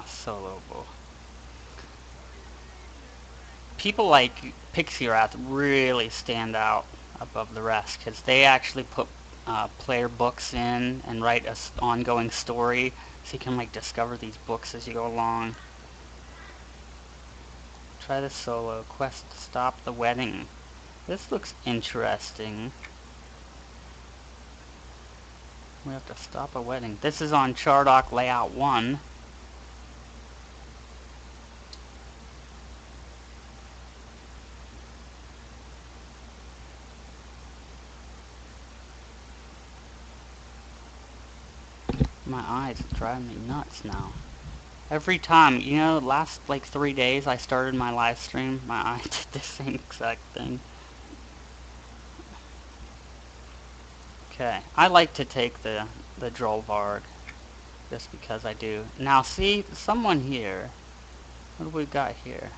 solo bowl. People like Pixie Wrath really stand out above the rest because they actually put player books in and write a ongoing story, so you can like discover these books as you go along. Try the solo quest to stop the wedding. This looks interesting. We have to stop a wedding. This is on Chardock Layout 1. My eyes are driving me nuts now. Every time, you know, last like 3 days I started my live stream, my eye did the same exact thing. Okay, I like to take the Drollvard, just because I do. Now see, someone here. What do we got here?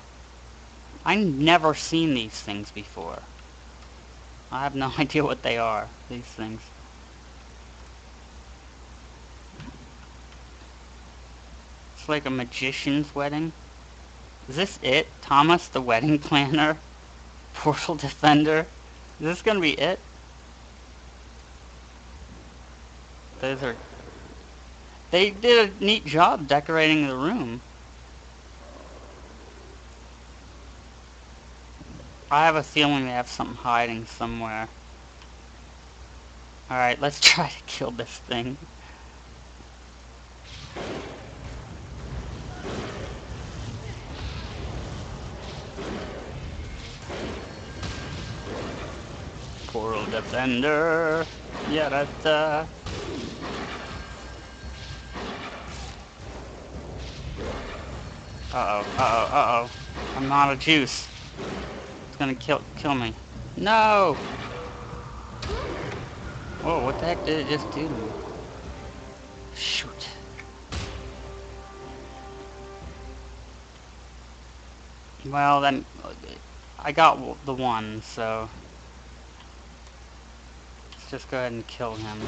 I've never seen these things before. I have no idea what they are, these things. It's like a magician's wedding. Is this it? Thomas the wedding planner? Portal defender? Is this gonna be it? Those are... They did a neat job decorating the room. I have a feeling they have something hiding somewhere. Alright, let's try to kill this thing. Portal defender. Yarata. Uh-oh. I'm out of juice. It's gonna kill me. No! Whoa, what the heck did it just do to me? Shoot. Well, then... I got the one, so... Let's just go ahead and kill him.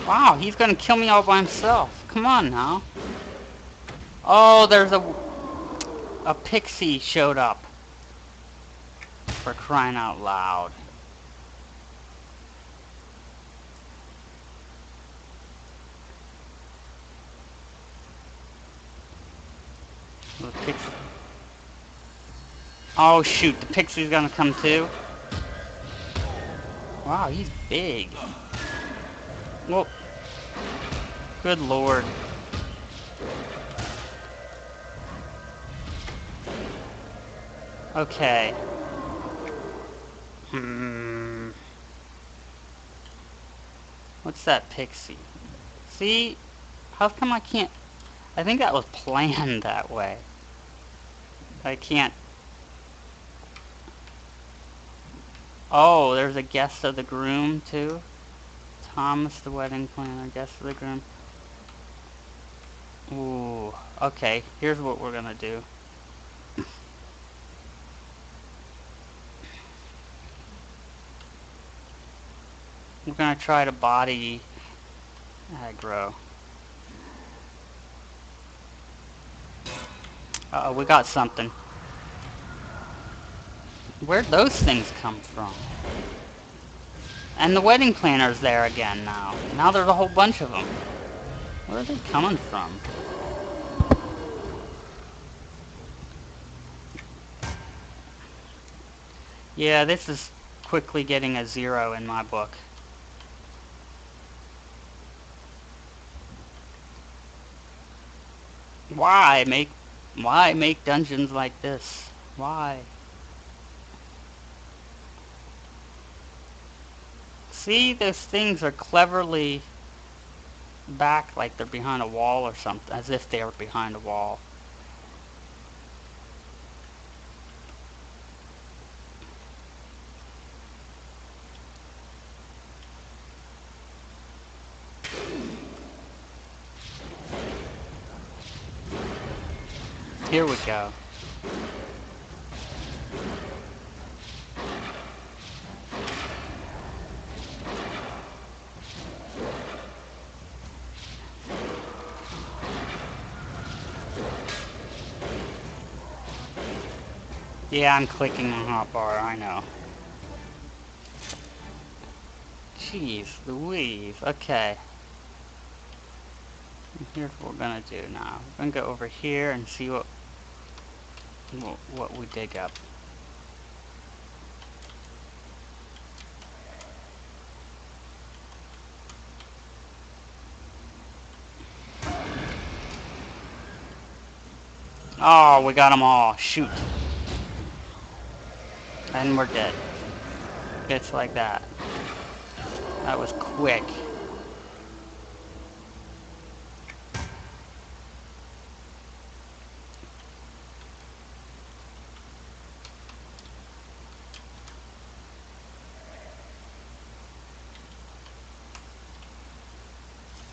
Wow, he's gonna kill me all by himself. Come on now. Oh, there's a pixie showed up. For crying out loud. The pixie. Oh shoot, the pixie's gonna come too. Wow, he's big. Well, good lord. Okay. What's that pixie? See? How come I can't... I think that was planned that way. I can't... Oh, there's a guest of the groom, too? Thomas the wedding planner, guest of the groom. Ooh, okay, here's what we're gonna do. We're gonna try to body aggro. Uh-oh, we got something. Where'd those things come from? And the wedding planner's there again now. Now there's a whole bunch of them. Where are they coming from? Yeah, this is quickly getting a 0 in my book. Why make dungeons like this? Why? See, those things are cleverly back like they're behind a wall or something, as if they were behind a wall. Here we go. Yeah, I'm clicking on hotbar, I know. Jeez Louise. Okay. Here's what we're gonna do now. We're gonna go over here and see what we dig up. Oh, we got them all. Shoot. And we're dead. It's like that. That was quick.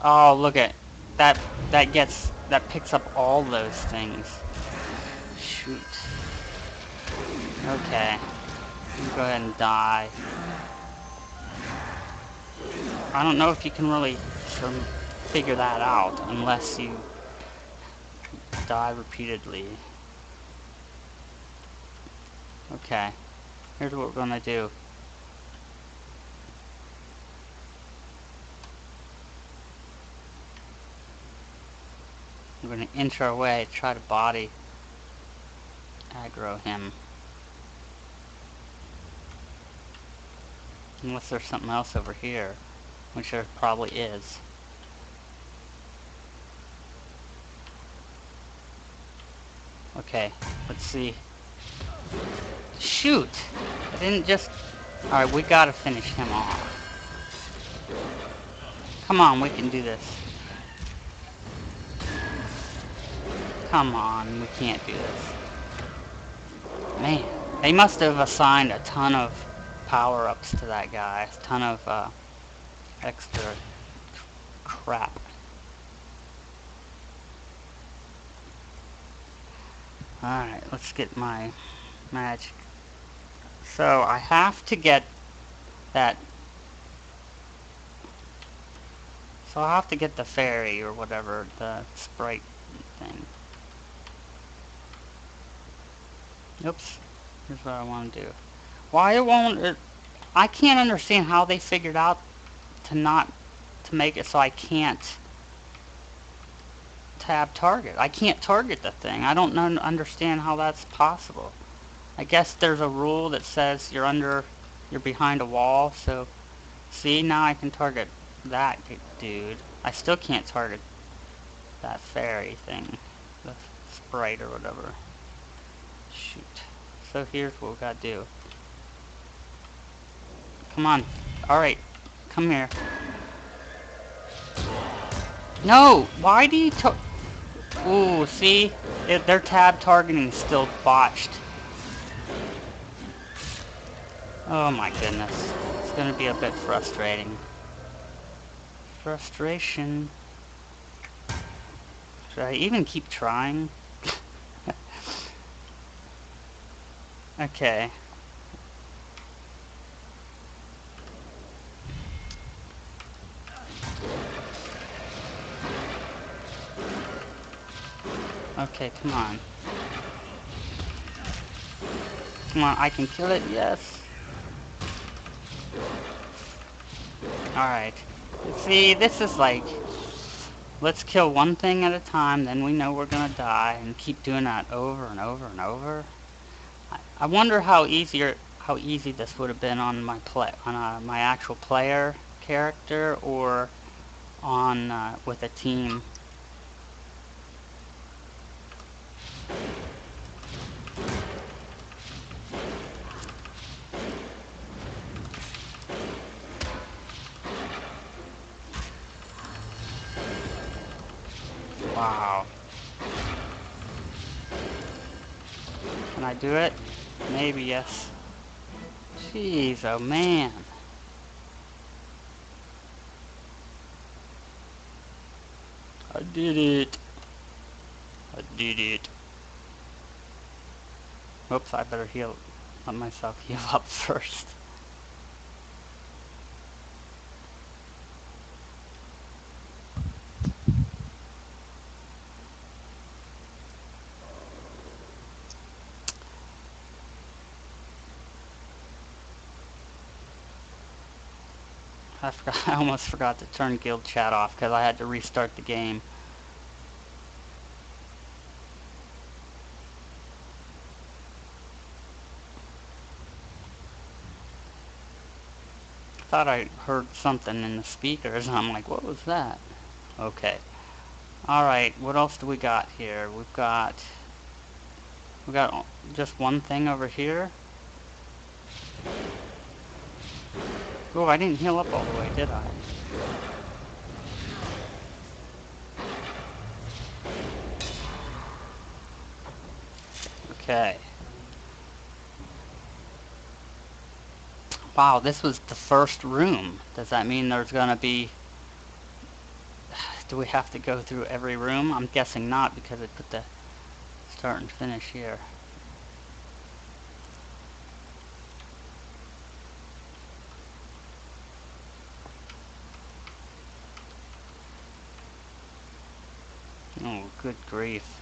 Oh, look at that. That picks up all those things. Shoot. Okay. Go ahead and die. I don't know if you can really figure that out unless you die repeatedly. Okay. Here's what we're gonna do. We're gonna inch our way, try to body aggro him. Unless there's something else over here, which there probably is. Okay, let's see. Shoot! I didn't just... Alright, we gotta finish him off. Come on, we can do this. Come on, we can't do this. Man, they must have assigned a ton of power-ups to that guy. A ton of extra crap. Alright, let's get my magic. So, I have to get that... So I'll have to get the fairy or whatever, the sprite thing. Oops. Here's what I want to do. Why won't it... I can't understand how they figured out to make it so I can't tab target. I can't target the thing. I don't understand how that's possible. I guess there's a rule that says you're behind a wall, so see, now I can target that dude. I still can't target that fairy thing, the sprite or whatever. Shoot. So here's what we gotta do. Come on. Alright. Come here. No! Why do you Ooh, see? Their tab targeting is still botched. Oh my goodness. It's gonna be a bit frustrating. Frustration. Should I even keep trying? Okay. Okay, come on. Come on, I can kill it, yes. Alright. See, this is like... Let's kill one thing at a time, then we know we're gonna die, and keep doing that over and over and over. I wonder how easy this would have been on my my actual player character, or on with a team. Wow. Can I do it? Maybe, yes. Jeez, oh man. I did it. I did it. Oops, I better let myself heal up first. I almost forgot to turn guild chat off because I had to restart the game. Thought I heard something in the speakers, and I'm like, what was that? Okay. Alright, what else do we got here? We got just one thing over here. Oh, I didn't heal up all the way, did I? Okay. Wow, this was the first room. Does that mean there's gonna be... Do we have to go through every room? I'm guessing not, because it put the start and finish here. Oh, good grief.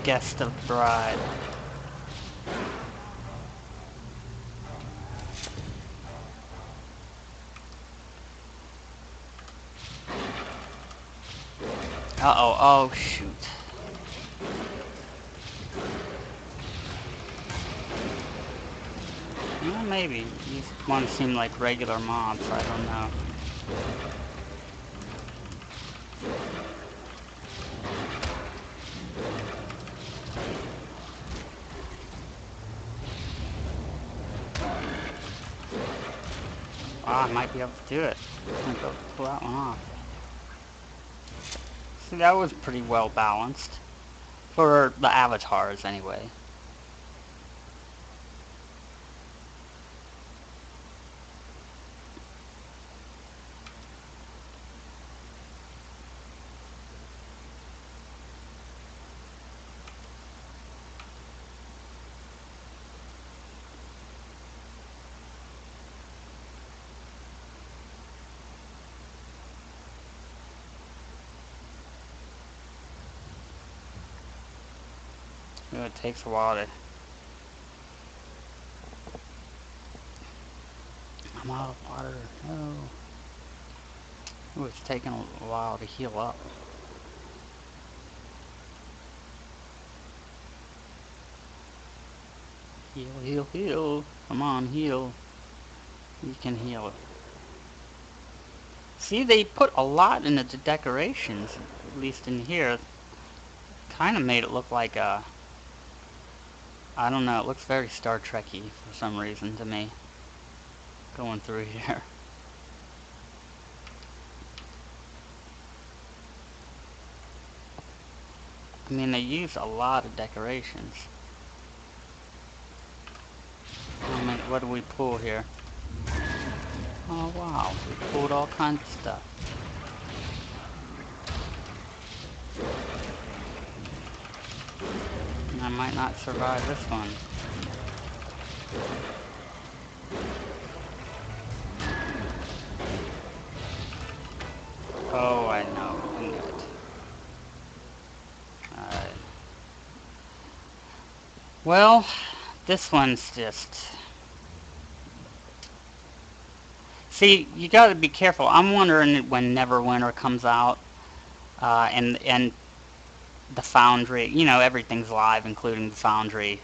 Guest of bride. Uh-oh, oh shoot. Well, maybe. These ones seem like regular mobs, I don't know. Ah, I might be able to do it. I'm gonna go pull that one off. See, that was pretty well balanced. For the avatars, anyway. It takes a while to... I'm out of water. No. Ooh, it's taking a while to heal up. Heal, heal, heal. Come on, heal. You can heal. See, they put a lot into the decorations, at least in here. Kind of made it look like a... I don't know, it looks very Star Trek-y for some reason to me. Going through here. I mean, they use a lot of decorations. I mean, what do we pull here? Oh wow, we pulled all kinds of stuff. I might not survive this one. Oh, I know. I knew it. Alright. Well, this one's just... See, you gotta be careful. I'm wondering when Neverwinter comes out, and the Foundry, you know, everything's live, including the Foundry.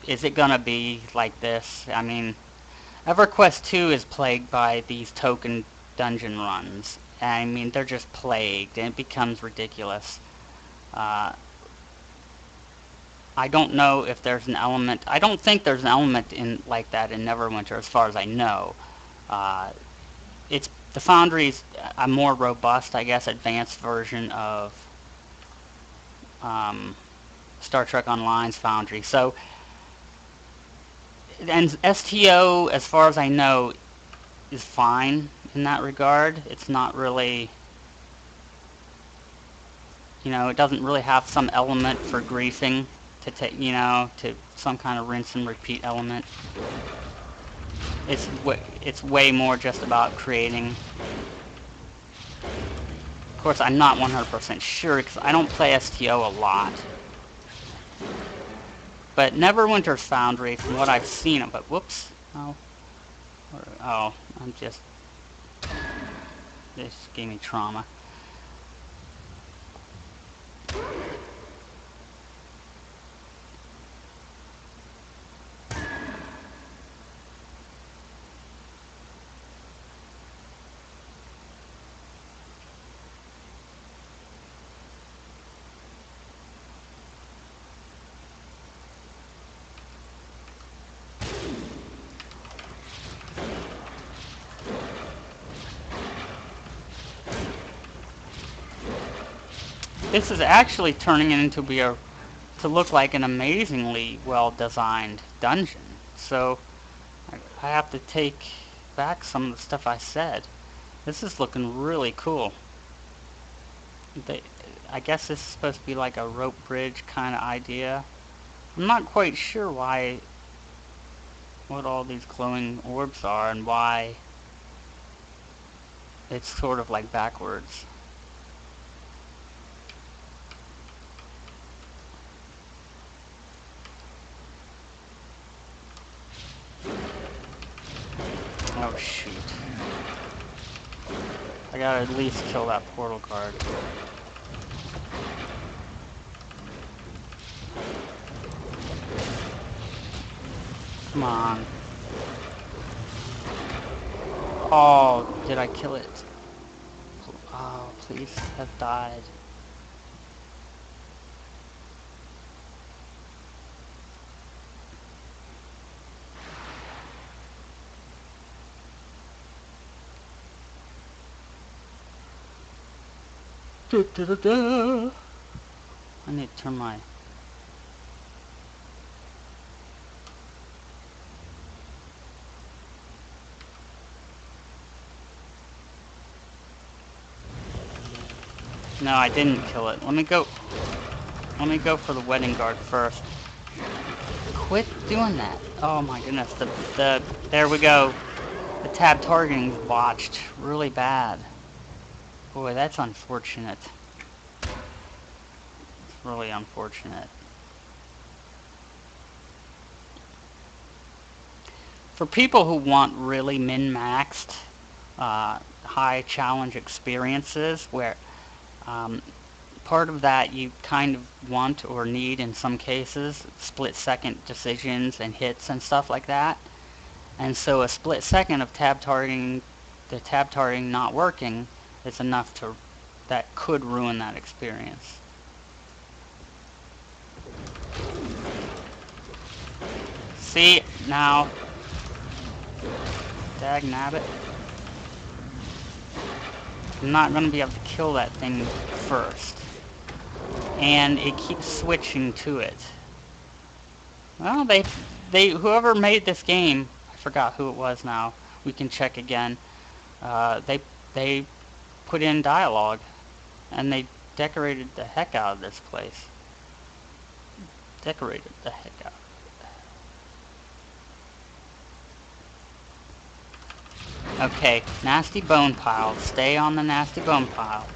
Is it gonna be like this? I mean, EverQuest 2 is plagued by these token dungeon runs. I mean, they're just plagued, and it becomes ridiculous. I don't know if there's an element... I don't think there's an element in like that in Neverwinter, as far as I know. It's the Foundry's a more robust, I guess, advanced version of Star Trek Online's Foundry. So, and STO, as far as I know, is fine in that regard. It's not really, you know, it doesn't really have some element for griefing to take, you know, to some kind of rinse and repeat element. it's way more just about creating. Of course, I'm not 100% sure because I don't play STO a lot. But Neverwinter's Foundry, from what I've seen of it, whoops, oh, I'm just, this gave me trauma. This is actually turning into to look like an amazingly well-designed dungeon. So I have to take back some of the stuff I said. This is looking really cool. I guess this is supposed to be like a rope bridge kind of idea. I'm not quite sure what all these glowing orbs are and why it's sort of like backwards. Oh shoot. I gotta at least kill that portal guard. Come on. Oh, did I kill it? Oh, please have died. Da, da, da, da. I need to turn my... No, I didn't kill it. Let me go for the wedding guard first. Quit doing that. Oh my goodness. There we go. The tab targeting's botched really bad. Boy, that's unfortunate. It's really unfortunate. For people who want really min-maxed, high challenge experiences, where part of that you kind of want or need in some cases, split-second decisions and hits and stuff like that. And so a split second of the tab targeting not working is enough that could ruin that experience. See, now, dag nabbit. I'm not going to be able to kill that thing first. And it keeps switching to it. Well, whoever made this game, I forgot who it was now, we can check again, they put in dialogue, and they decorated the heck out of this place. Decorated the heck out. Okay, nasty bone pile. Stay on the nasty bone pile.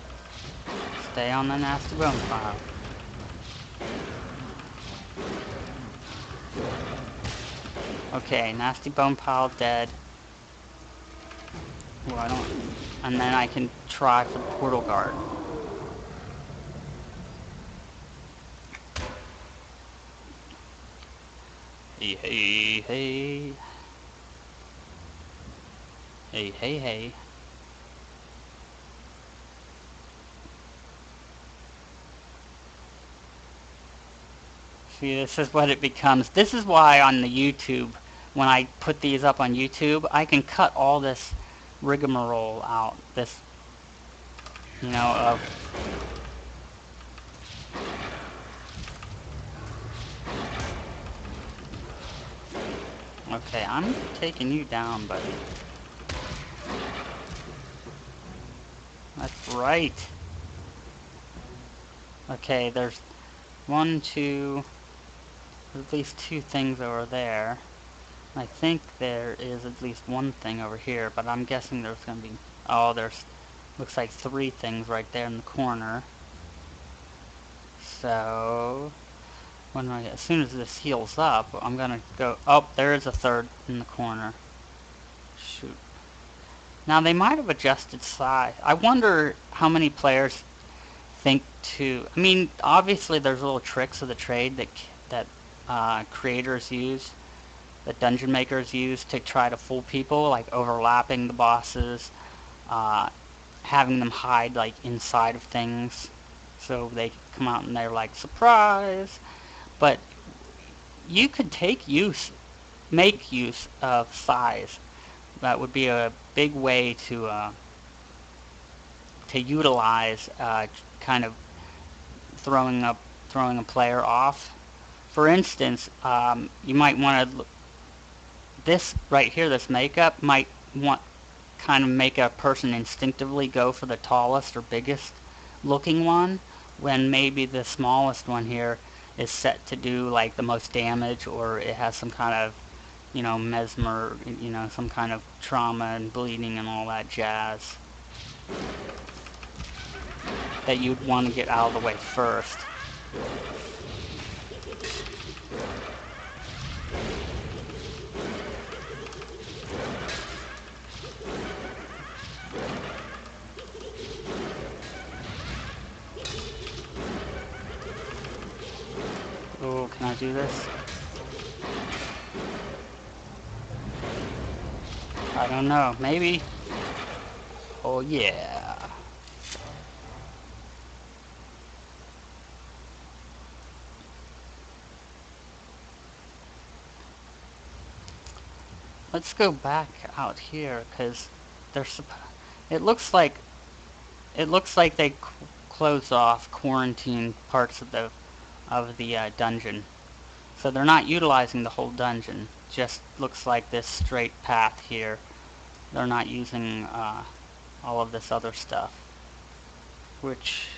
Stay on the nasty bone pile. Okay, nasty bone pile dead. Well, I don't... And then I can try for the portal guard. Hey, hey, hey. Hey, hey, hey. See, this is what it becomes. This is why on the YouTube, when I put these up on YouTube, I can cut all this rigmarole out. This, you know, of... Okay, I'm taking you down, buddy. That's right. Okay, there's one, two... There's at least two things over there. I think there is at least one thing over here, but I'm guessing there's gonna be... Oh, there's... Looks like 3 things right there in the corner. So... as soon as this heals up, I'm gonna go... Oh, there is a 3rd in the corner. Shoot. Now, they might have adjusted size. I wonder how many players think to... I mean, obviously there's little tricks of the trade that creators use, that dungeon makers use to try to fool people, like overlapping the bosses, having them hide like inside of things, so they come out and they're like, surprise! But you could make use of size. That would be a big way to utilize kind of throwing a player off. For instance, you might want to... This right here, this makeup, might want kind of make a person instinctively go for the tallest or biggest looking one, when maybe the smallest one here is set to do like the most damage, or it has some kind of, you know, mesmer, you know, some kind of trauma and bleeding and all that jazz that you'd want to get out of the way first. Oh, can I do this? I don't know. Maybe. Oh, yeah. Let's go back out here, because it looks like they closed off, quarantine parts of the dungeon. So they're not utilizing the whole dungeon. Just looks like this straight path here. They're not using all of this other stuff, which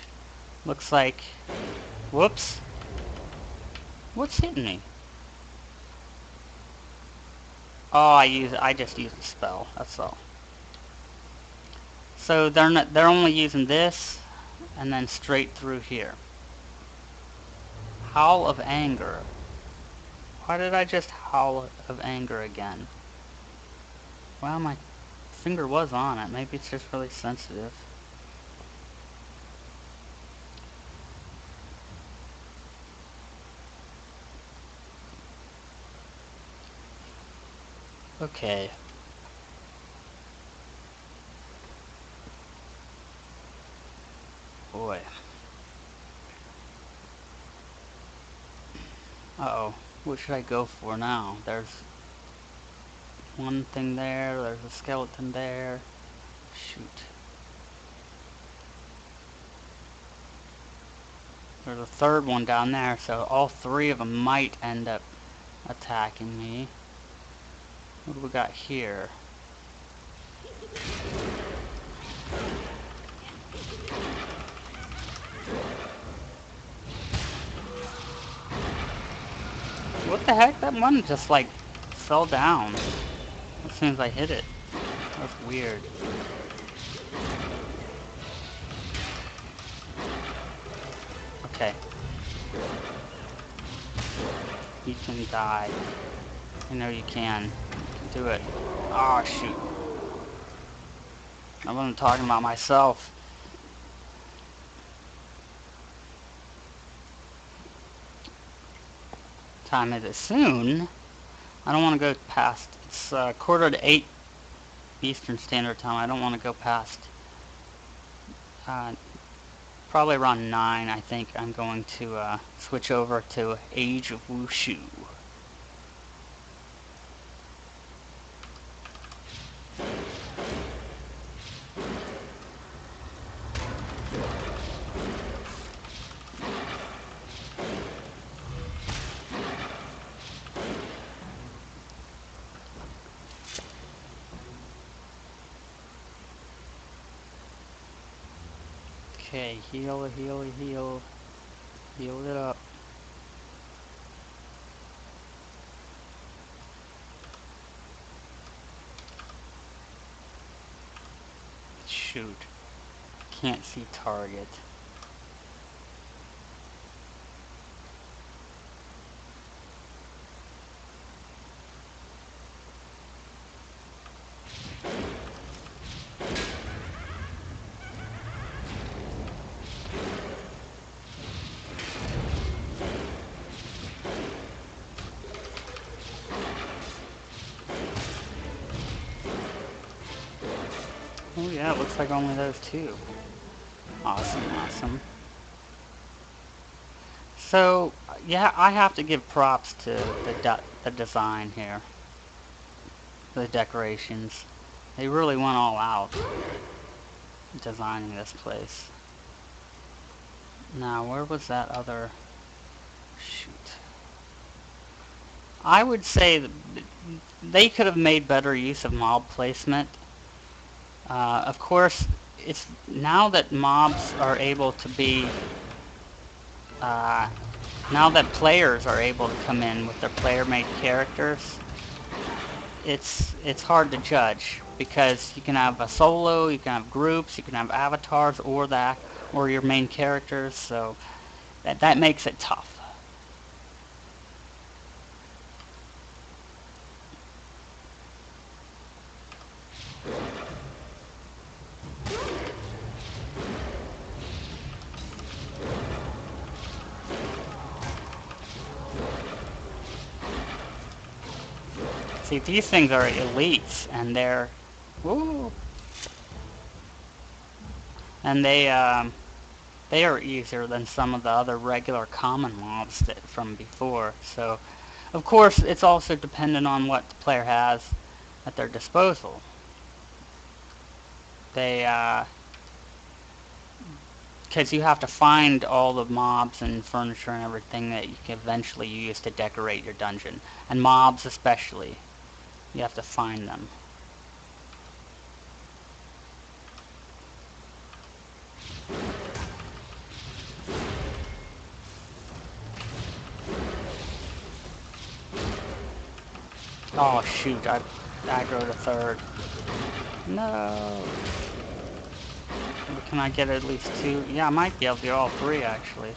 looks like... Whoops! What's hitting me? Oh, I just used a spell. That's all. So they're only using this, and then straight through here. Howl of anger. Why did I just howl of anger again? Well, my finger was on it. Maybe it's just really sensitive. Okay. Boy. Uh-oh. What should I go for now? There's one thing there. There's a skeleton there. Shoot. There's a 3rd one down there, so all 3 of them might end up attacking me. What do we got here? What the heck? That one just like fell down as soon as I hit it. That's weird. Okay. You can die. I know you can. You can do it. Oh, shoot. I wasn't talking about myself. Time is it soon? I don't want to go past... It's 7:45 Eastern Standard Time. I don't want to go past... probably around 9, I think I'm going to switch over to Age of Wushu. Okay, heal, heal, heal. Heal it up. shoot. Can't see target. Oh yeah, it looks like only those two. Awesome, awesome. So, yeah, I have to give props to the design here. The decorations. They really went all out designing this place. Now, where was that other... Shoot. I would say that they could have made better use of mob placement. Of course, it's now that mobs are able to be... now that players are able to come in with their player-made characters, it's hard to judge because you can have a solo, you can have groups, you can have avatars, or your main characters. So that makes it tough. See, these things are elites, and they're, woo, and they are easier than some of the other regular common mobs from before. So, of course, it's also dependent on what the player has at their disposal. Because you have to find all the mobs and furniture and everything that you can eventually use to decorate your dungeon. And mobs especially. You have to find them. Oh shoot, I aggroed a third. No! Can I get at least two? Yeah, I might be able to get all three actually.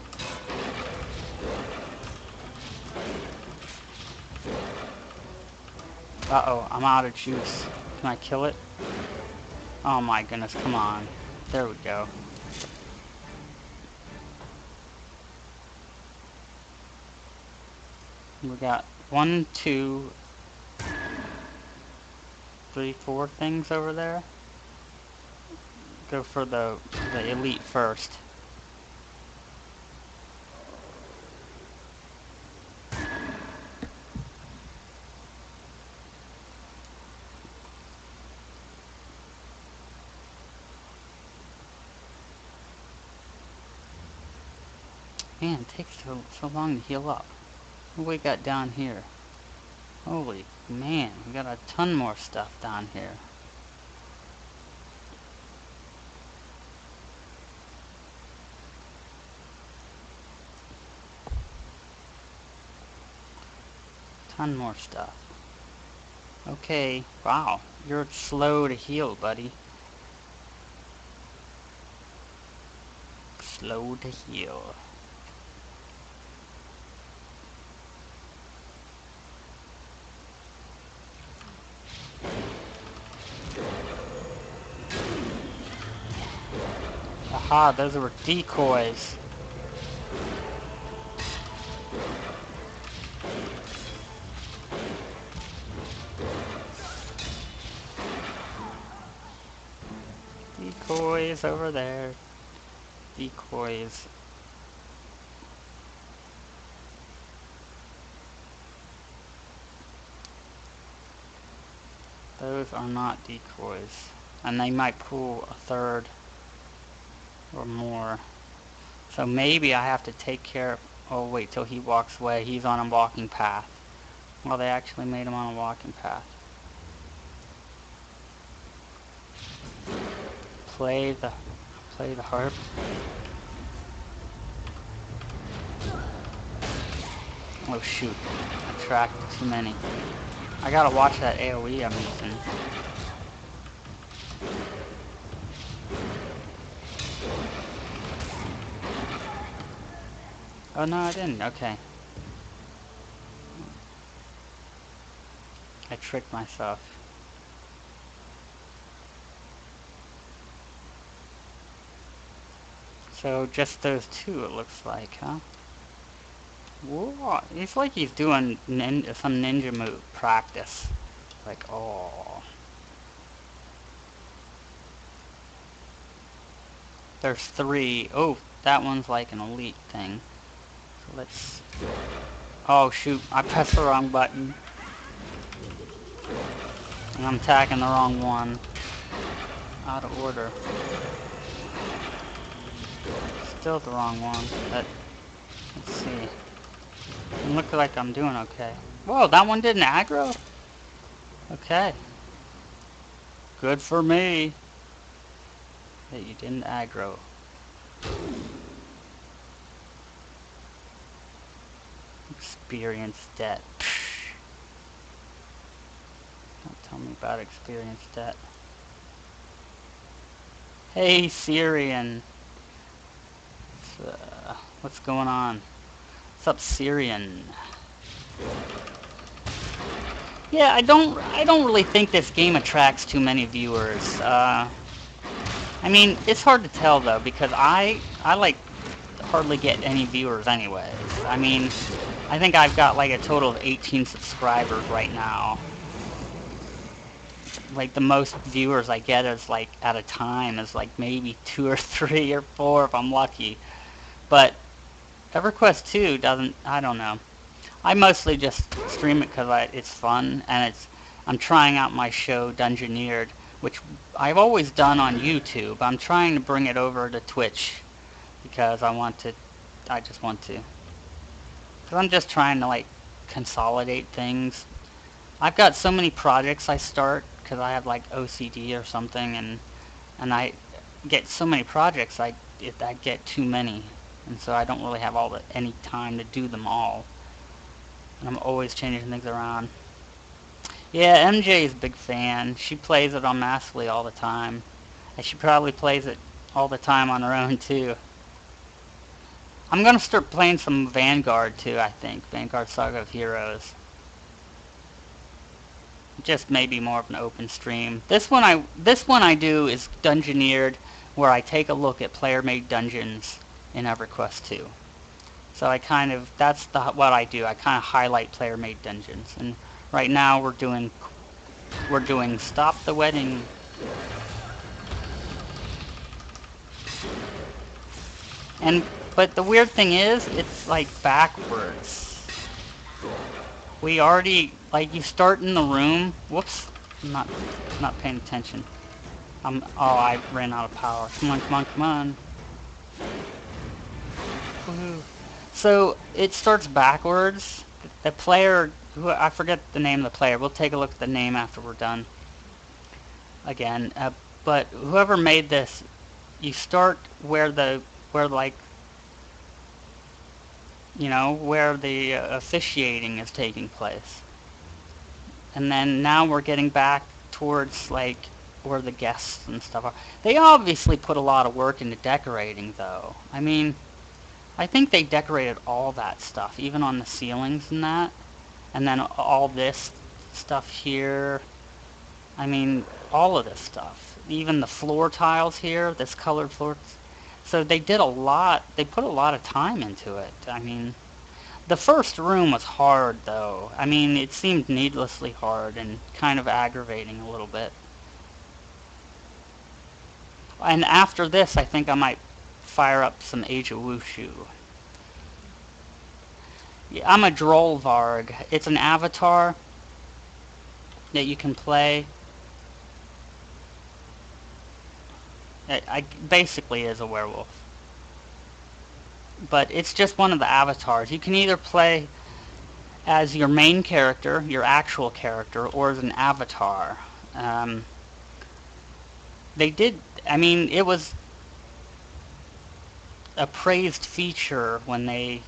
Uh-oh, I'm out of juice. Can I kill it? Oh my goodness, come on. There we go. We got 1, 2, 3, 4 things over there. Go for the elite first. Man, it takes so long to heal up. What do we got down here? Holy man, we got a ton more stuff down here. Ton more stuff. Okay, wow, you're slow to heal, buddy. Slow to heal. Aha, those were decoys. Decoys over there. Decoys. Those are not decoys. And they might pull a third or more. So maybe I have to take care of... Oh, wait till he walks away. He's on a walking path. Well, they actually made him on a walking path. Play the harp. Oh shoot, I tracked too many. I gotta watch that AoE I'm using. Oh no, I didn't. Okay. I tricked myself. So just those two, it looks like, huh? Whoa, it's like he's doing some ninja move practice. Like, oh. There's three. Oh, that one's like an elite thing. So let's... Oh, shoot. I pressed the wrong button. And I'm attacking the wrong one. Out of order. Still the wrong one. But, let's see. It looks like I'm doing okay. Whoa, that one didn't aggro? Okay. Good for me. That you didn't aggro. Experience debt. Don't tell me about experience debt. Hey, Syrian. What's going on? What's up, Syrian? Yeah, I don't really think this game attracts too many viewers. I mean, it's hard to tell though because I like hardly get any viewers anyways. I mean, I think I've got like a total of 18 subscribers right now. Like the most viewers I get is like at a time is like maybe 2 or 3 or 4 if I'm lucky. But EverQuest 2 doesn't, I don't know. I mostly just stream it because it's fun, and I'm trying out my show Dungeoneered, which I've always done on YouTube. I'm trying to bring it over to Twitch because I just want to. Because I'm just trying to like consolidate things. I've got so many projects I start because I have like OCD or something, and I get so many projects I get too many, and so I don't really have any time to do them all. And I'm always changing things around. Yeah, MJ is a big fan. She plays it on Massively all the time. And she probably plays it all the time on her own too. I'm gonna start playing some Vanguard too, I think. Vanguard Saga of Heroes. Just maybe more of an open stream. This one I do is Dungeoneered, where I take a look at player-made dungeons in EverQuest 2. So that's what I do. I kind of highlight player-made dungeons. And right now we're doing Stop the Wedding. But the weird thing is, it's like backwards. We already, like, you start in the room. Whoops, I'm not paying attention. Oh, I ran out of power. Come on, come on, come on. Woohoo. So it starts backwards. The player, I forget the name of the player. We'll take a look at the name after we're done. Again, but whoever made this, you start where like, you know, where the officiating is taking place, and then now we're getting back towards like where the guests and stuff are. They obviously put a lot of work into decorating, though. I mean, I think they decorated all that stuff, even on the ceilings and that. And then all this stuff here. I mean, all of this stuff. Even the floor tiles here, this colored floor. So they did a lot. They put a lot of time into it. I mean, the first room was hard, though. I mean, it seemed needlessly hard and kind of aggravating a little bit. And after this, I think I might fire up some Age of Wushu. Yeah, I'm a Droll Varg. It's an avatar that you can play. I basically is a werewolf. But it's just one of the avatars. You can either play as your main character, your actual character, or as an avatar. I mean, it was a praised feature when they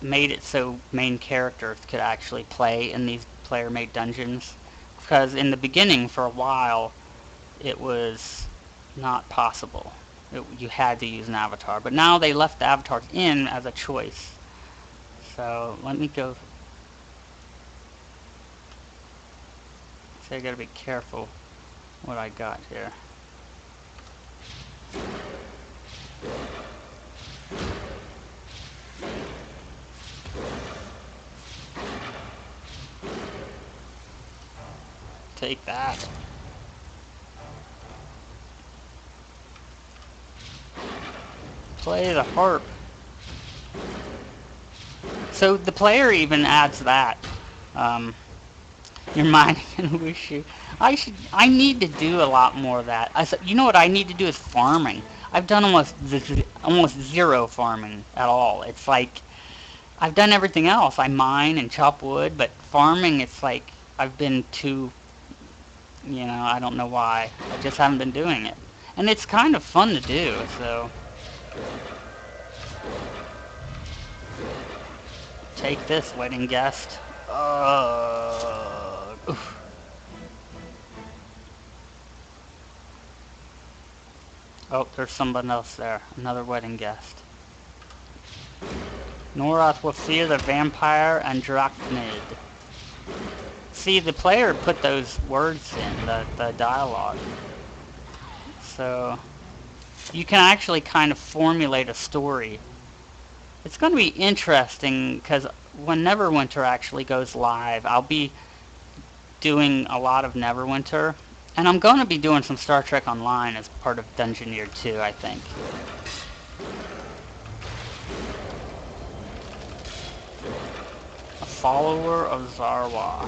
made it so main characters could actually play in these player-made dungeons. Because in the beginning, for a while, it was not possible. You had to use an avatar. But now they left the avatars in as a choice. So let me go. So I gotta be careful what I got here. Take that. Play the harp. So the player even adds that. You're mining and wushu. I need to do a lot more of that. You know what I need to do is farming. I've done almost zero farming at all. It's like I've done everything else. I mine and chop wood, but farming, it's like I've been too, I don't know why. I just haven't been doing it. And it's kind of fun to do, so take this, wedding guest. Oof. Oh, there's somebody else there. Another wedding guest. Norath will fear the vampire and Dungeoneered. See, the player put those words in, the dialogue. So, you can actually kind of formulate a story. It's going to be interesting, because when Neverwinter actually goes live, I'll be doing a lot of Neverwinter. And I'm going to be doing some Star Trek Online as part of Dungeoneered too, I think. A follower of Zarwa.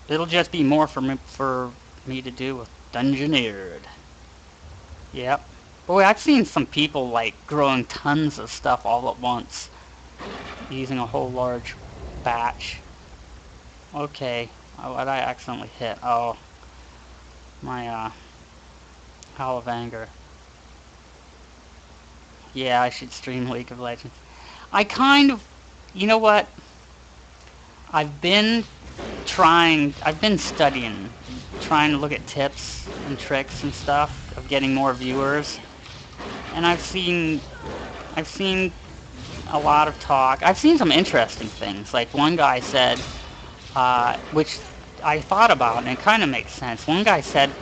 It'll just be more for me to do with Dungeoneered. Yep. Boy, I've seen some people like growing tons of stuff all at once, using a whole large batch. Okay, what I accidentally hit? Oh, my Howl of Anger. Yeah, I should stream League of Legends. I kind of, you know what? I've been studying, trying to look at tips and tricks and stuff of getting more viewers. And I've seen a lot of talk. I've seen some interesting things. Like one guy said, which I thought about, and it kind of makes sense. One guy said,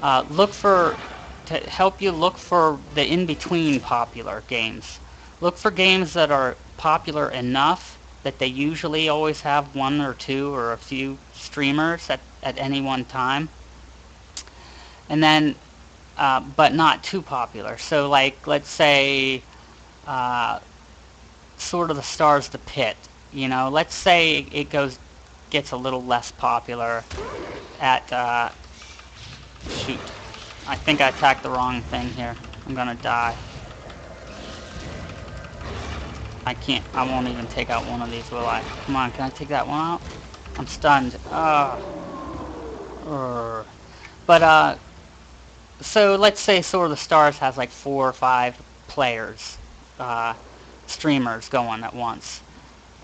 to help you look for the in-between popular games. Look for games that are popular enough that they usually always have one or two or a few streamers at any one time. And then, but not too popular. So like, let's say, Sword of the Stars, the Pit. Let's say it gets a little less popular at, shoot. I think I attacked the wrong thing here. I'm gonna die. I won't even take out one of these, will I? Come on, can I take that one out? I'm stunned. But, so let's say Sword of the Stars has like 4 or 5 players, streamers going at once.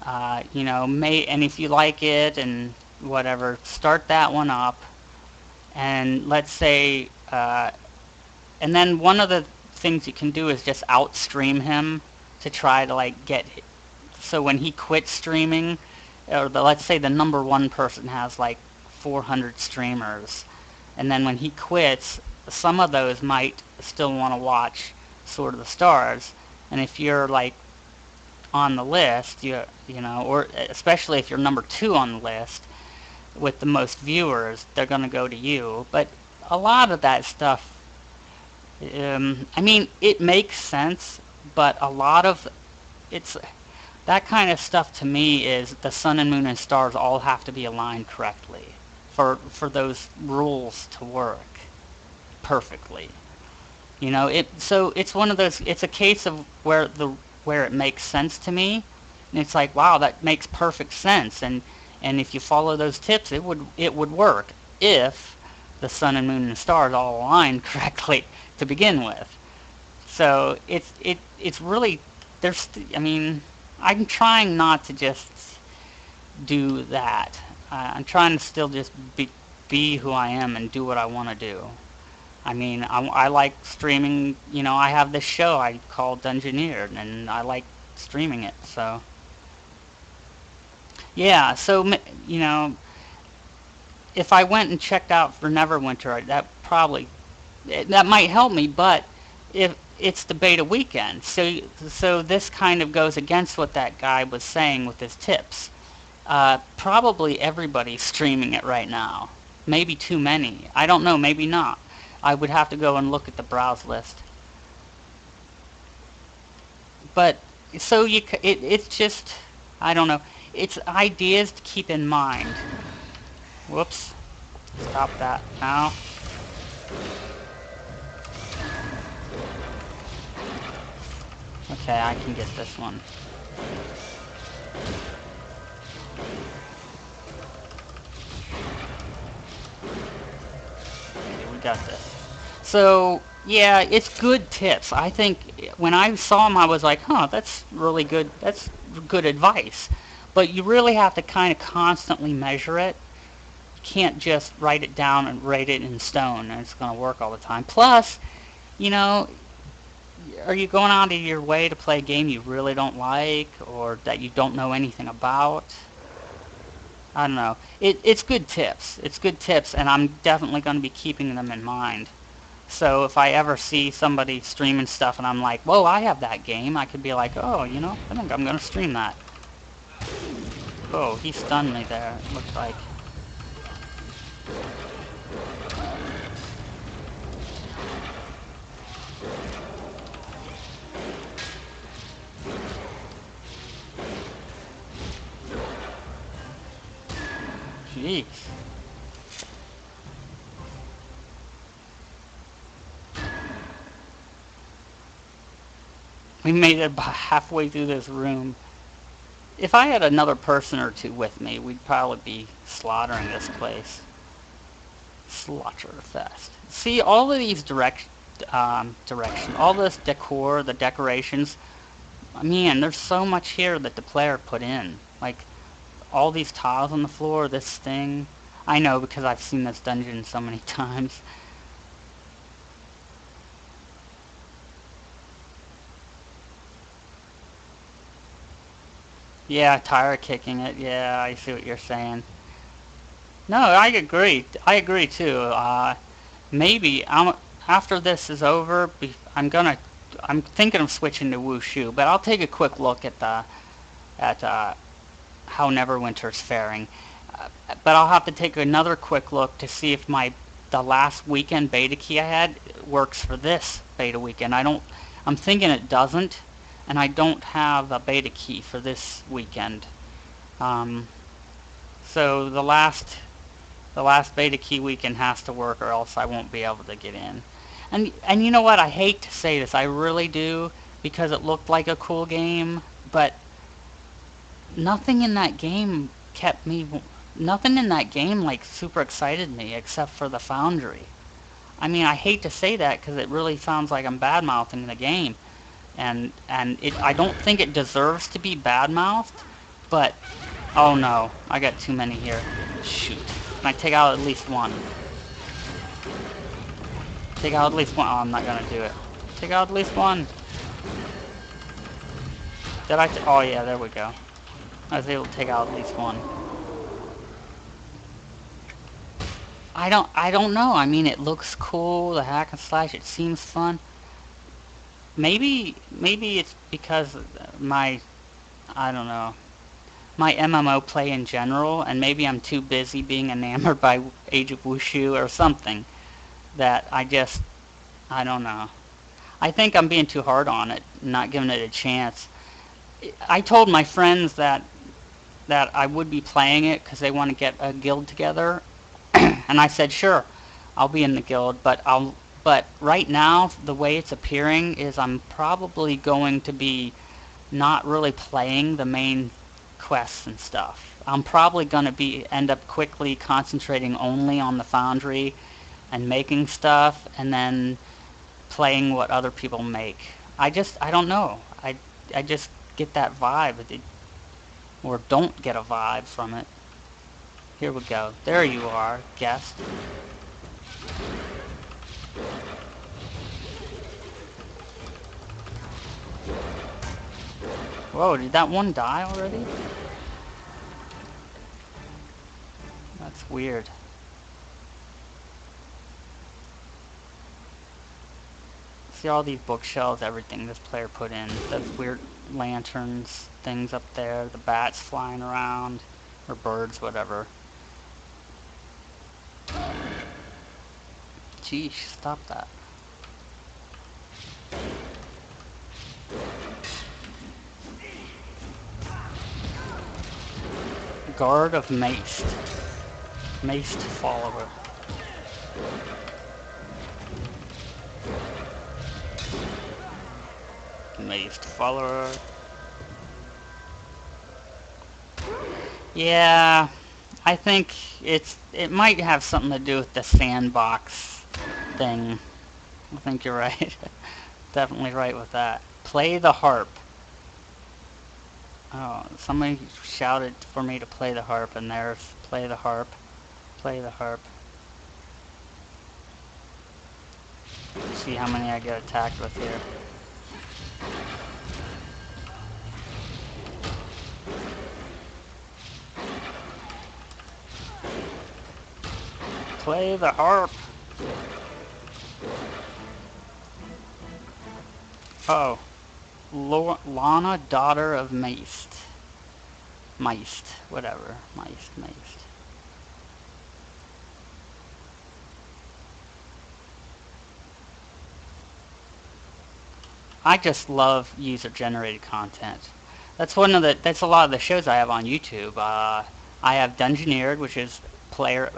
And if you like it and whatever, start that one up. And let's say, and then one of the things you can do is just outstream him to try to like so when he quits streaming, or let's say the number 1 person has like 400 streamers, and then when he quits, some of those might still want to watch Sword of the Stars, and if you're like on the list, or especially if you're number 2 on the list with the most viewers, they're going to go to you. But a lot of that stuff, it makes sense, but a lot of that kind of stuff to me is the sun and moon and stars all have to be aligned correctly for those rules to work perfectly. So it's one of those. It's a case of where it makes sense to me, and it's like, wow, that makes perfect sense, and if you follow those tips, it would work if the sun and moon and stars all aligned correctly to begin with. So it's really I'm trying not to just do that. I'm trying to still just be who I am and do what I want to do. I mean, I like streaming. You know, I have this show I call Dungeoneered, and I like streaming it. So yeah, so you know, if I went and checked out for Neverwinter, that might help me. But if it's the beta weekend, so this kind of goes against what that guy was saying with his tips. Probably everybody's streaming it right now. Maybe too many. I don't know. Maybe not. I would have to go and look at the browse list. But so it's just, I don't know. It's ideas to keep in mind. Whoops. Stop that now. Okay, I can get this one. Okay, we got this. So, yeah, it's good tips. I think when I saw them, I was like, huh, that's really good. That's good advice. But you really have to kind of constantly measure it. You can't just write it down and write it in stone and it's going to work all the time. Plus, you know, are you going out of your way to play a game you really don't like or that you don't know anything about? I don't know. It's good tips. It's good tips, and I'm definitely going to be keeping them in mind. So if I ever see somebody streaming stuff and I'm like, whoa, I have that game, I could be like, oh, you know, I think I'm going to stream that. Oh, he stunned me there, it looked like. Jeez. We made it about halfway through this room. If I had another person or two with me, we'd probably be slaughtering this place. Slaughterfest. See, all of these all this decor, the decorations, man, there's so much here that the player put in. Like, all these tiles on the floor, this thing. I know because I've seen this dungeon so many times. Yeah, tire kicking it. Yeah, I see what you're saying. No, I agree. I agree too. Maybe after this is over, I'm thinking of switching to Wushu, but I'll take a quick look at how Neverwinter's faring. But I'll have to take another quick look to see if the last weekend beta key I had works for this beta weekend. I'm thinking it doesn't, and I don't have a beta key for this weekend. Um, so the last beta key weekend has to work, or else I won't be able to get in. And you know what? I hate to say this, I really do, because it looked like a cool game, but nothing in that game kept me. Nothing in that game like super excited me except for the Foundry. I mean, I hate to say that because it really sounds like I'm bad mouthing the game, and I don't think it deserves to be bad mouthed, but oh no, I got too many here. Shoot, can I take out at least one? Take out at least one. Oh, I'm not gonna do it. Take out at least one. Did I? Oh yeah, there we go. I was able to take out at least one. I don't know. I mean, it looks cool, the hack and slash, it seems fun. Maybe it's because I don't know, my MMO play in general, and maybe I'm too busy being enamored by Age of Wushu or something that I don't know. I think I'm being too hard on it, not giving it a chance. I told my friends that I would be playing it because they want to get a guild together, and I said, sure, I'll be in the guild, but right now, the way it's appearing is I'm probably going to be not really playing the main quests and stuff. I'm probably going to end up quickly concentrating only on the Foundry and making stuff, and then playing what other people make. I don't know. I just get that vibe, or don't get a vibe from it. Here we go. There you are, guest. Whoa, did that one die already? That's weird. See all these bookshelves, everything this player put in. Those weird lanterns, things up there, the bats flying around, or birds, whatever. Geesh, stop that. Guard of Maced. Maced follower. Maced follower. Yeah, I think it might have something to do with the sandbox thing. I think you're right. Definitely right with that. Play the harp. Oh, somebody shouted for me to play the harp, and there's play the harp. Play the harp. See how many I get attacked with here. Play the harp. Oh. Lana, daughter of Maced. Meist, whatever. Meist. I just love user-generated content. That's a lot of the shows I have on YouTube. I have Dungeoneered, which is player,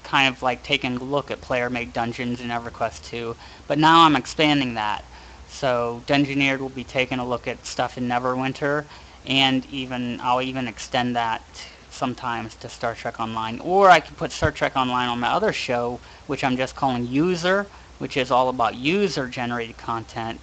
kind of like taking a look at player-made dungeons in EverQuest 2. But now I'm expanding that. So Dungeoneered will be taking a look at stuff in Neverwinter, and I'll even extend that sometimes to Star Trek Online. Or I could put Star Trek Online on my other show, which I'm just calling User, which is all about user-generated content.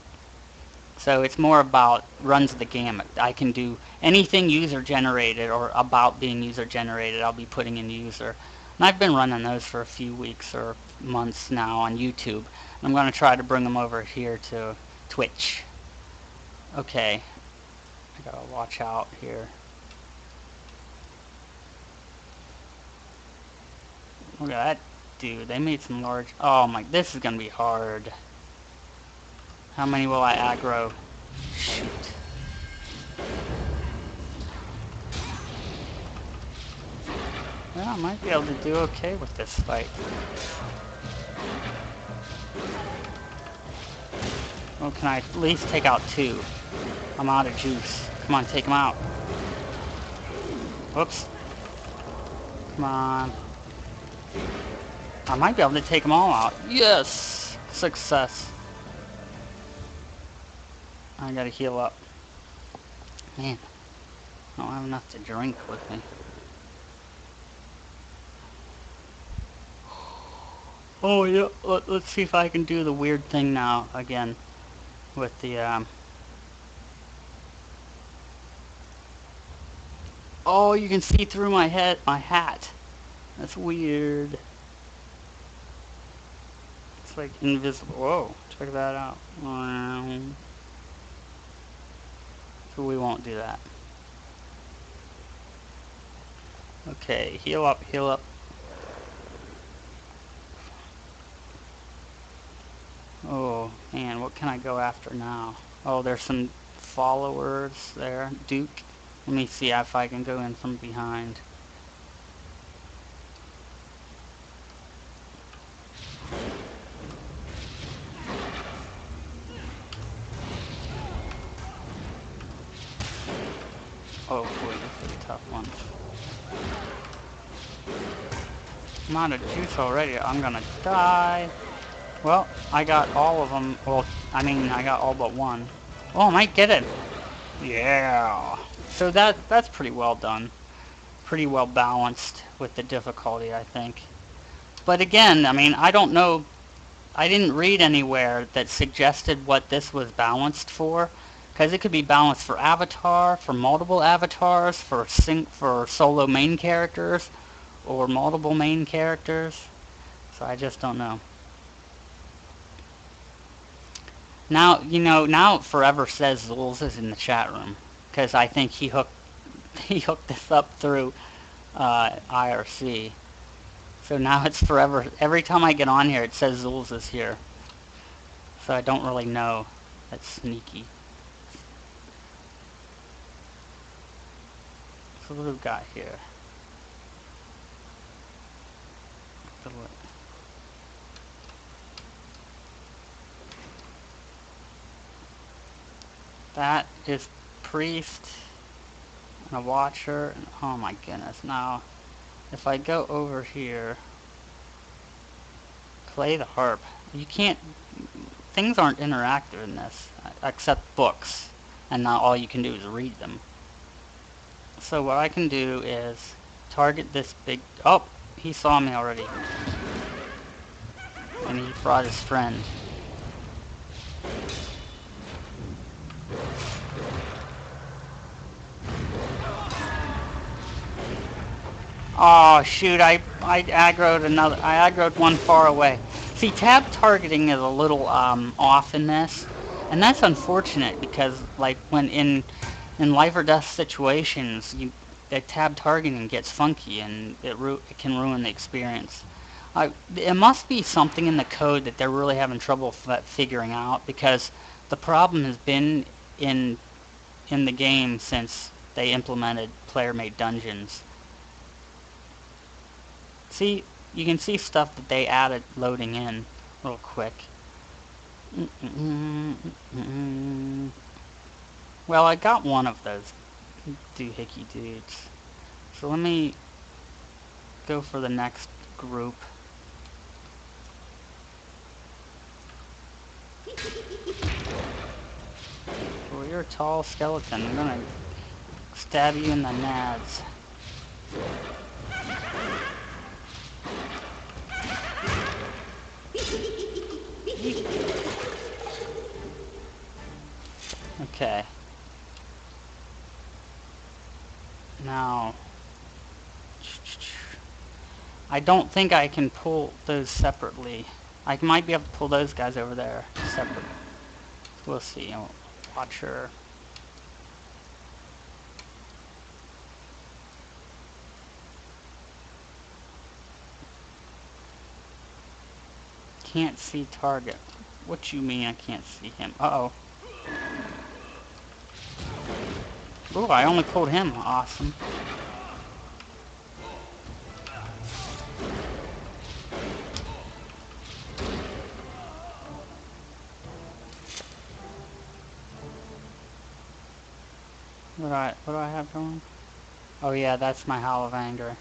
So it's more about runs the gamut. I can do anything user-generated or about being user-generated, I'll be putting in user. And I've been running those for a few weeks or months now on YouTube. I'm going to try to bring them over here to Twitch. Okay. I gotta watch out here. Look at that dude. They made some large... Oh my... This is going to be hard. How many will I aggro? Shoot. Well, I might be able to do okay with this fight. Well, can I at least take out 2? I'm out of juice. Come on, take him out. Whoops. Come on. I might be able to take them all out. Yes! Success. I gotta heal up. Man, I don't have enough to drink with me. Oh yeah, let's see if I can do the weird thing now again with the Oh, you can see through my hat. That's weird. It's like invisible. Whoa, check that out. So we won't do that. Okay, heal up, heal up. Oh, man, what can I go after now? Oh, there's some followers there. Duke. Let me see if I can go in from behind. Oh boy, this is a tough one. I'm out of juice already. I'm gonna die. Well, I got all of them. Well, I mean, I got all but one. Oh, I might get it. Yeah. So that's pretty well done. Pretty well balanced with the difficulty, I think. But again, I mean, I don't know. I didn't read anywhere that suggested what this was balanced for. Because it could be balanced for Avatar, for multiple avatars, for solo main characters, or multiple main characters. So I just don't know. Now, now Forever Says Zulz is in the chat room. because I think he hooked he hooked this up through IRC. So now it's forever. Every time I get on here, it says Zulz is here. So I don't really know. That's sneaky. So what do we got here? That is priest and a watcher. And oh my goodness! Now, if I go over here, play the harp. You can't. Things aren't interactive in this, except books, and now all you can do is read them. So what I can do is target this big. Oh, he saw me already, and he brought his friend. Oh shoot! I aggroed one far away. See, tab targeting is a little off in this, and that's unfortunate because like when in life or death situations, the tab targeting gets funky and it can ruin the experience. It must be something in the code that they're really having trouble figuring out, because the problem has been in the game since they implemented player-made dungeons. See, you can see stuff that they added loading in real quick. Well, I got one of those doohickey dudes. So let me go for the next group. Well, you're a tall skeleton. I'm gonna stab you in the nads. Okay. Now, I don't think I can pull those separately. I might be able to pull those guys over there separately. We'll see. Watcher. Can't see target. What you mean I can't see him? Uh-oh. Ooh, I only pulled him. Awesome. What do I have going? Oh yeah, that's my Howl of Anger.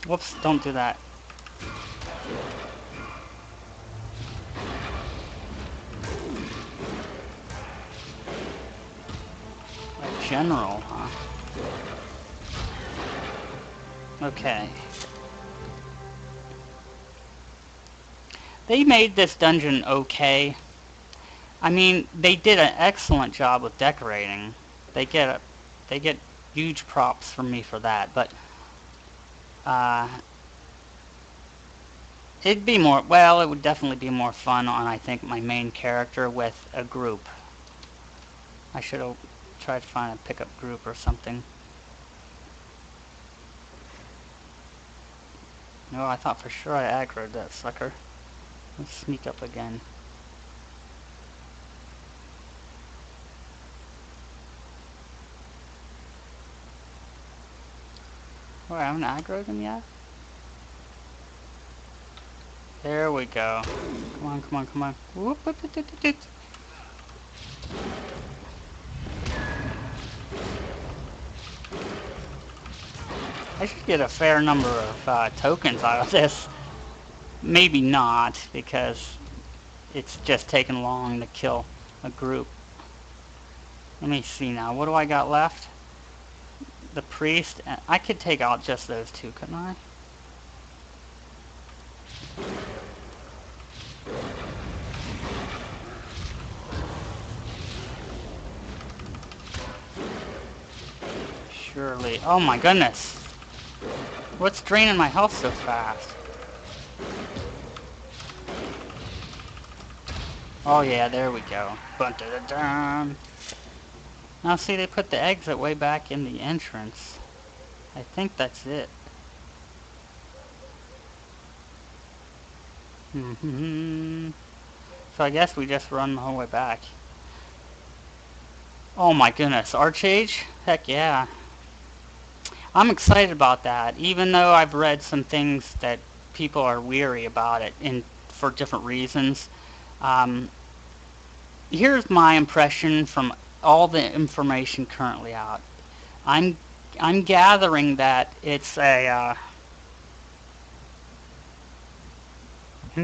Whoops, don't do that. A general, huh? Okay. They made this dungeon okay. I mean, they did an excellent job with decorating. They get huge props from me for that, but it'd be more, well, it would definitely be more fun on, I think, my main character with a group. I should have tried to find a pickup group or something. No, I thought for sure I aggroed that sucker. Let's sneak up again. Oh, I haven't aggroed him yet? There we go. Come on, come on, come on. Whoop, whoop, whoop, whoop, whoop. I should get a fair number of tokens out of this. Maybe not, because it's just taking long to kill a group. Let me see now. What do I got left? The priest. I could take out just those two, couldn't I? surely. Oh my goodness. What's draining my health so fast? Oh yeah, there we go. Bun-da-da-dum. Now see, they put the exit way back in the entrance. I think that's it. So I guess we just run the whole way back. Oh my goodness, Archage? Heck yeah. I'm excited about that, even though I've read some things that people are weary about it for different reasons. Um, Here's my impression from all the information currently out. I'm I'm gathering that it's I'm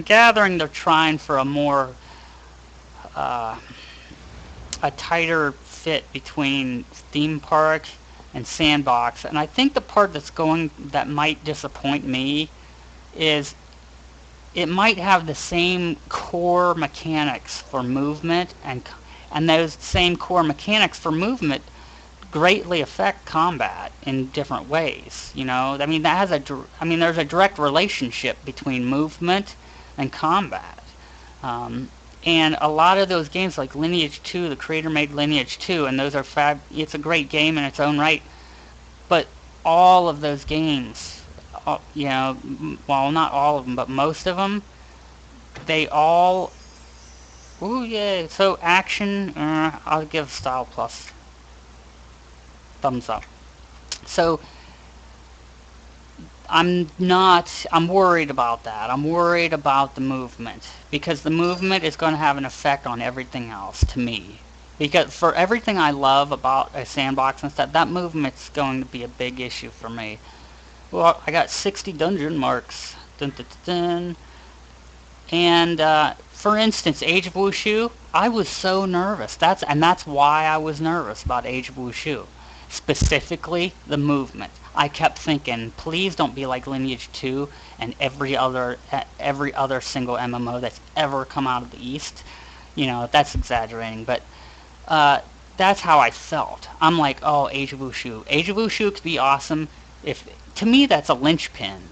gathering they're trying for a more uh, a tighter fit between theme park and sandbox, and I think the part that might disappoint me is it might have the same core mechanics for movement, and those same core mechanics for movement greatly affect combat in different ways. You know, I mean there's a direct relationship between movement and combat. Um, and a lot of those games, like Lineage 2, the creator made Lineage 2, and those are it's a great game in its own right. But all of those games, you know, well, not all of them, but most of them, they all. Ooh, yeah. So action, I'll give style plus thumbs up. So I'm worried about that. I'm worried about the movement because the movement is going to have an effect on everything else to me. Because for everything I love about a sandbox and stuff, that movement's going to be a big issue for me. Well, I got 60 dungeon marks. Dun, dun, dun, dun. And for instance, Age of Wushu, I was so nervous. That's why I was nervous about Age of Wushu. Specifically, the movement. I kept thinking, please don't be like Lineage 2 and every other single MMO that's ever come out of the East. You know, that's exaggerating, but that's how I felt. I'm like, oh, Age of Wushu. Age of Wushu could be awesome. If to me, that's a linchpin.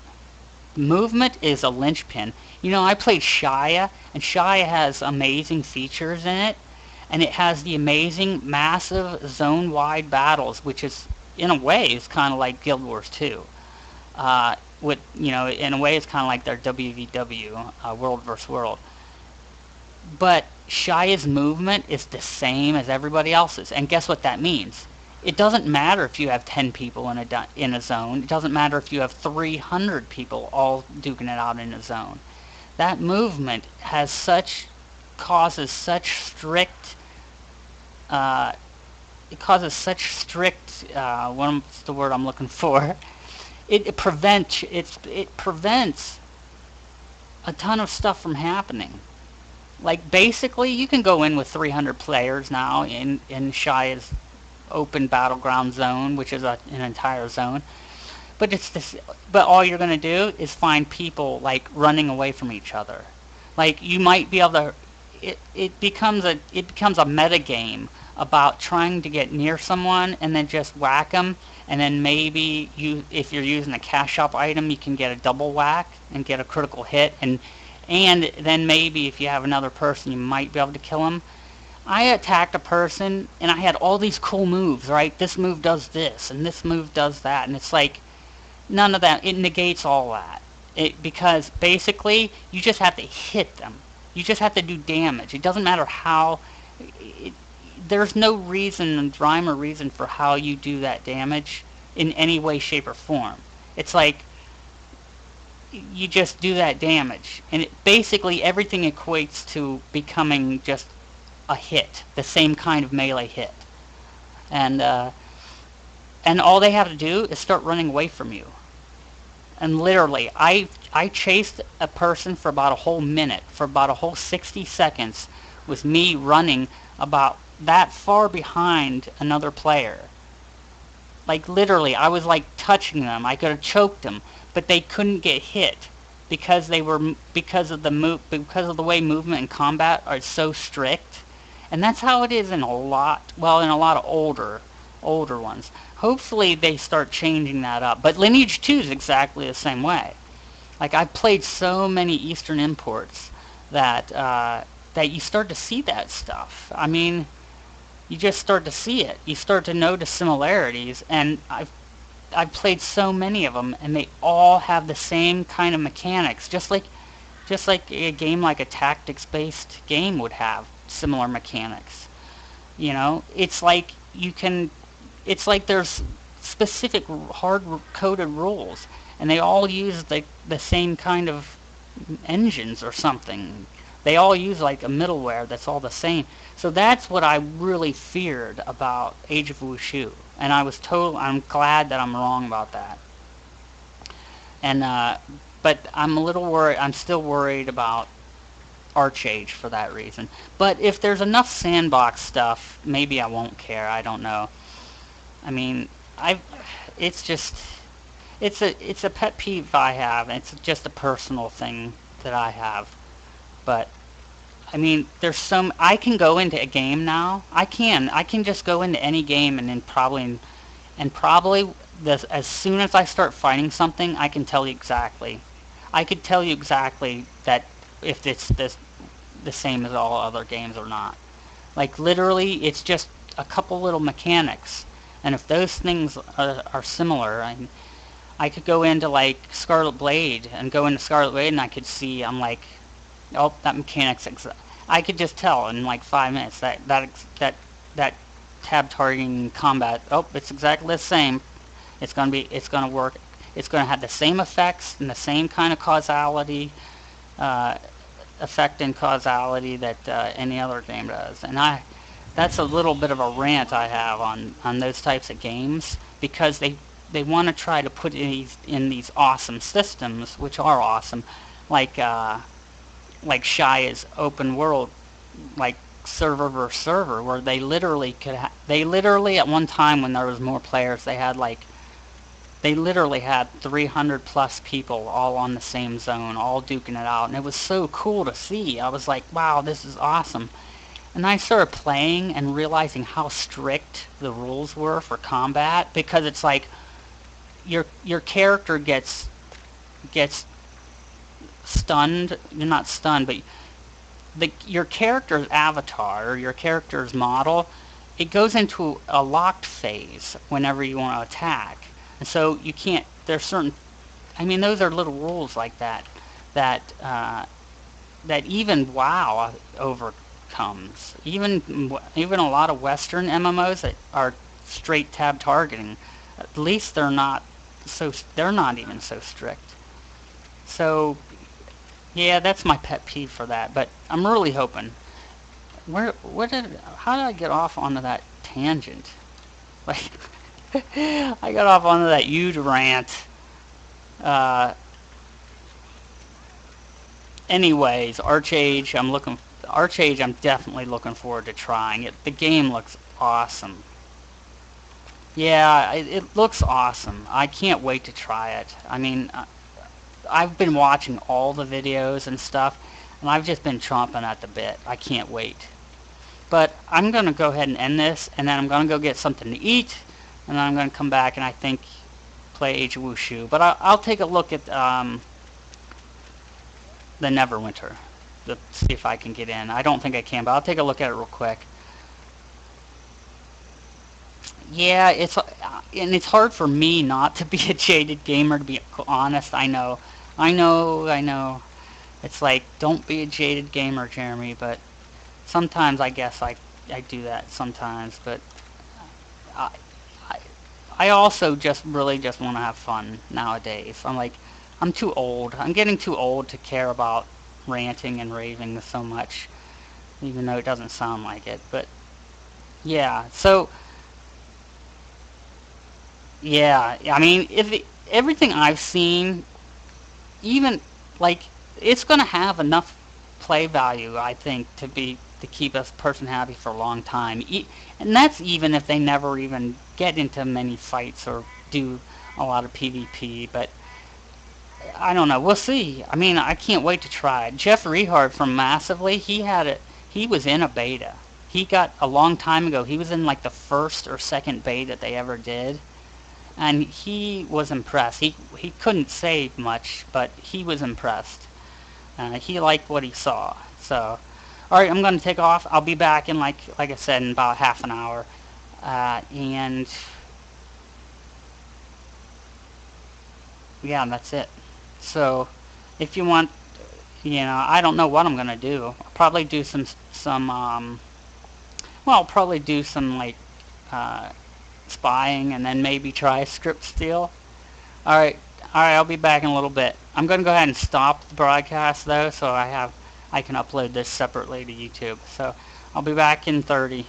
Movement is a linchpin. You know, I played Shia, and Shia has amazing features in it, and it has the amazing, massive, zone-wide battles, which is, in a way, is kind of like Guild Wars 2. In a way, it's kind of like their WVW, World vs. World. But Shia's movement is the same as everybody else's, and guess what that means? It doesn't matter if you have 10 people in a zone. It doesn't matter if you have 300 people all duking it out in a zone. That movement causes such strict what's the word I'm looking for? It prevents a ton of stuff from happening. Like basically, you can go in with 300 players now in Shia's open battleground zone, which is an entire zone. But But all you're gonna do is find people like running away from each other. Like you might be able to. It becomes a meta game about trying to get near someone and then just whack them, and then maybe if you're using a cash shop item, you can get a double whack and get a critical hit, and then maybe if you have another person, you might be able to kill them. I attacked a person and I had all these cool moves, right? This move does this and this move does that, and it's like none of that. It negates all that. Because basically you just have to hit them. You just have to do damage. It doesn't matter how. There's no rhyme or reason for how you do that damage in any way, shape, or form. It's like you just do that damage, and basically everything equates to becoming just a hit, the same kind of melee hit, and all they have to do is start running away from you. And literally, I chased a person for about a whole minute, for about a whole 60 seconds, with me running about that far behind another player. Like literally, I was like touching them. I could have choked them, but they couldn't get hit because of the way movement and combat are so strict. And that's how it is in a lot of older ones. hopefully they start changing that up. But Lineage 2 is exactly the same way. Like, I've played so many Eastern imports that that you start to see that stuff. I mean, you just start to see it. You start to notice similarities, and I've played so many of them, and they all have the same kind of mechanics, just like a game like a tactics-based game would have similar mechanics. You know, it's like there's specific hard-coded rules, and they all use the same kind of engines or something. They all use like a middleware that's all the same. So that's what I really feared about Age of Wushu, and I'm glad that I'm wrong about that. And but I'm a little worried. I'm still worried about Archage for that reason. But if there's enough sandbox stuff, maybe I won't care. I don't know. I mean, I it's just it's a pet peeve I have. It's just a personal thing that I have. But I mean, there's some I can go into a game now. I can just go into any game and then probably as soon as I start fighting something, I can tell you exactly. I could tell you exactly that if it's the same as all other games or not. Like literally, it's just a couple little mechanics, and if those things are similar, I could go into like Scarlet Blade and go into Scarlet Blade, and I could see oh, that mechanic's I could just tell in like 5 minutes that tab targeting combat. Oh, it's exactly the same. It's gonna work. It's gonna have the same effects and the same kind of causality, uh, effect and causality that any other game does. And that's a little bit of a rant I have on those types of games, because they want to try to put in these awesome systems, which are awesome, like Shy's open world, like server versus server, where they literally at one time when there was more players, they literally had 300 plus people all on the same zone, all duking it out, and it was so cool to see. I was like, wow, this is awesome. And I started playing and realizing how strict the rules were for combat, because it's like your character gets stunned. You're not stunned, but your character's avatar or your character's model, it goes into a locked phase whenever you want to attack. And so you can't. There's certain. I mean, those are little rules like that that even WoW overcomes. Even a lot of Western MMOs that are straight tab targeting, at least they're not even so strict. So yeah, that's my pet peeve for that. But I'm really hoping. How did I get off onto that tangent? Like, I got off onto that huge rant. Uh, Anyways, Archage, I'm definitely looking forward to trying it. The game looks awesome. Yeah, it looks awesome. I can't wait to try it. I mean, I've been watching all the videos and stuff, and I've just been chomping at the bit. I can't wait. But I'm going to go ahead and end this, and then I'm going to go get something to eat, and then I'm going to come back and I think play Age of Wushu. But I'll take a look at the Neverwinter to see if I can get in. I don't think I can, but I'll take a look at it real quick. Yeah, it's hard for me not to be a jaded gamer, to be honest. I know. It's like, don't be a jaded gamer, Jeremy, but sometimes I guess I do that sometimes, but I, I, I also just really just want to have fun nowadays. I'm too old. I'm getting too old to care about ranting and raving so much, even though it doesn't sound like it. But yeah, so yeah, I mean, everything I've seen, even like it's gonna have enough play value, I think, to keep a person happy for a long time. And that's even if they never even get into many fights or do a lot of PvP. But I don't know. We'll see. I mean, I can't wait to try it. Jeff Rehard from Massively, he had it. He was in a beta. He got a long time ago. He was in like the first or second beta they ever did, and he was impressed. He couldn't say much, but he was impressed. He liked what he saw. So, all right, I'm going to take off. I'll be back in like I said in about half an hour, and yeah, that's it. So, if you want, I don't know what I'm going to do. I'll probably do well, I'll probably do some like uh, spying, and then maybe try script steal. All right, all right. I'll be back in a little bit. I'm going to go ahead and stop the broadcast though, so I can upload this separately to YouTube. So I'll be back in 30.